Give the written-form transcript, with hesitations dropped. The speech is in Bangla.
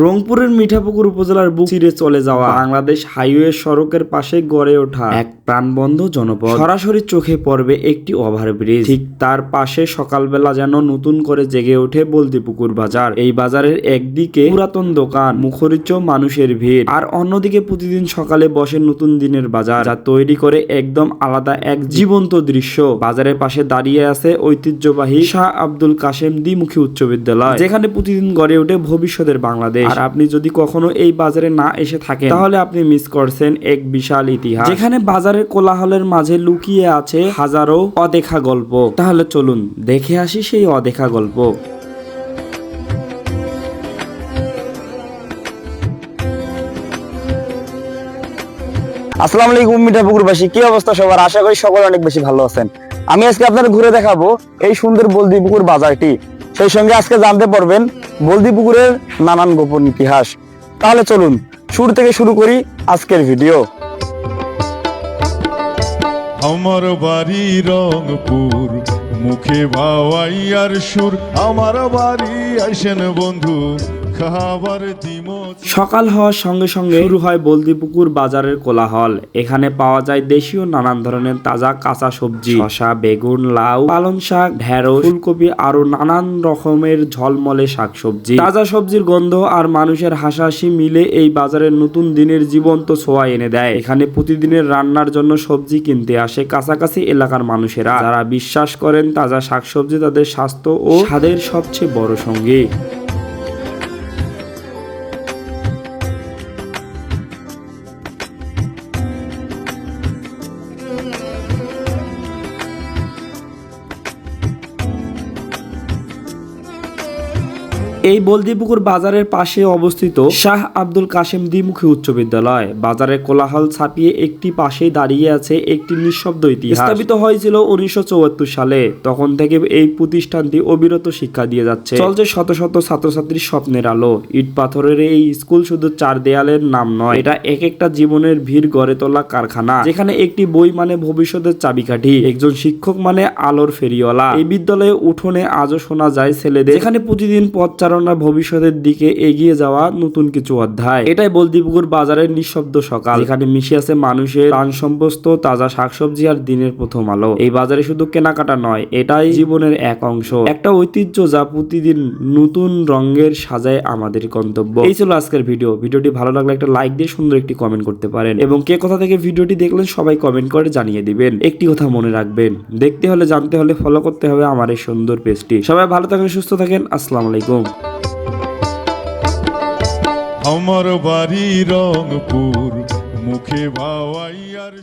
রংপুরের মিঠাপুকুর উপজেলার বুক চিরে চলে যাওয়া বাংলাদেশ হাইওয়ে সড়কের পাশে গড়ে ওঠা এক প্রাণবন্ধ জনপদ। সরাসরি চোখে পড়বে একটি ওভারব্রিজ, ঠিক তার পাশে সকালবেলা যেন নতুন করে জেগে ওঠে বলদিপুকুর বাজার। এই বাজারের একদিকে পুরাতন দোকান, মুখরিত মানুষের ভিড়, আর অন্যদিকে প্রতিদিন সকালে বসে নতুন দিনের বাজার, যা তৈরি করে একদম আলাদা এক জীবন্ত দৃশ্য। বাজারের পাশে দাঁড়িয়ে আছে ঐতিহ্যবাহী শাহ আব্দুল কাশেম দ্বিমুখী উচ্চ বিদ্যালয়, যেখানে প্রতিদিন গড়ে ওঠে ভবিষ্যতের বাংলাদেশ। আর আপনি যদি কখনো এই বাজারে না এসে থাকেন, তাহলে আপনি মিস করছেন এক বিশাল ইতিহাস, যেখানে বাজারের কোলাহলের মাঝে লুকিয়ে আছে হাজারো অদেখা গল্প। তাহলে চলুন দেখে আসি সেই অদেখা গল্প। আসসালামু আলাইকুম মিঠাপুকুরবাসী, কি অবস্থা সবার? আশা করি সকলে অনেক বেশি ভালো আছেন। আমি আজকে আপনাদের ঘুরে দেখাবো এই সুন্দর বলদিপুকুর বাজারটি। সেই সঙ্গে আজকে জানতে পারবেন বলদিপুকুরের নানান গোপন ইতিহাস। তাহলে চলুন শুরু থেকে শুরু করি আজকের ভিডিও। আমার বাড়ি রংপুর, মুখে ভাওয়াইয়ার সুর, আমার বাড়ি আইসেন বন্ধু, খাবার দিমো। সকাল হওয়ার সঙ্গে সঙ্গে শুরু হয় বলদিপুকুর বাজারের কোলাহল। এখানে পাওয়া যায় দেশীয় নানান ধরনের তাজা কাঁচা সবজি, শসা, বেগুন, লাউ, পালং শাক, ঢেঁড়স, ফুলকপি, আরো নানান রকমের ঝলমলে শাকসবজি। তাজা সবজির গন্ধ আর মানুষের হাসাহাসি মিলে এই বাজারের নতুন দিনের জীবন্ত ছোঁয়া এনে দেয়। এখানে প্রতিদিনের রান্নার জন্য সবজি কিনতে আসে কাছাকাছি এলাকার মানুষেরা, যারা বিশ্বাস করেন তাজা শাকসবজি তাদের স্বাস্থ্য ও স্বাদের সবচেয়ে বড় সঙ্গী। এই বলদিপুকুর বাজারের পাশে অবস্থিত শাহ আব্দুল কাশেম দ্বিমুখী উচ্চ বিদ্যালয়। বাজারের কোলাহল ছাপিয়ে একটি পাশেই দাঁড়িয়ে আছে একটি নিঃশব্দ ইতিহাস। স্থাপিত হয়েছিল 1974 সালে। তখন থেকে এই প্রতিষ্ঠানটি অবিরত শিক্ষা দিয়ে যাচ্ছে। চলছে শত শত ছাত্রছাত্রীর স্বপ্নের আলো। ইট পাথরের এই স্কুল শুধু চার দেয়ালের নাম নয়, এটা এক একটা জীবনের ভিড় গড়ে তোলা কারখানা, যেখানে একটি বই মানে ভবিষ্যতের চাবিকাঠি, একজন শিক্ষক মানে আলোর ফেরিওয়ালা। এই বিদ্যালয়ে উঠোনে আজও শোনা যায় ছেলেদের, যেখানে প্রতিদিন পথ ভবিষ্যতের দিকে এগিয়ে যাওয়া নতুন কিছু অধ্যায়। এটাই বলদিপুকুর বাজারের নিঃশব্দ সকাল, যেখানে মিশে আছে মানুষের প্রাণ সম্বস্ত, তাজা শাকসবজি আর দিনের প্রথম আলো। এই বাজারে শুধু কেনাকাটা নয়, এটাই জীবনের এক অংশ, একটা ঐতিহ্য যা প্রতিদিন নতুন রঙের সাজায় আমাদের গন্তব্য। এই ছিল আজকের ভিডিও। ভিডিওটি ভালো লাগলে একটা লাইক দিয়ে সুন্দর একটি কমেন্ট করতে পারেন, এবং কে কোথা থেকে ভিডিওটি দেখলেন সবাই কমেন্ট করে জানিয়ে দিবেন। একটি কথা মনে রাখবেন, দেখতে হলে জানতে হলে ফলো করতে হবে আমার এই সুন্দর পেজটি। সবাই ভালো থাকেন, সুস্থ থাকেন। আসসালামু আলাইকুম। আমার বাড়ি রংপুর, মুখে ভাওয়াইয়ার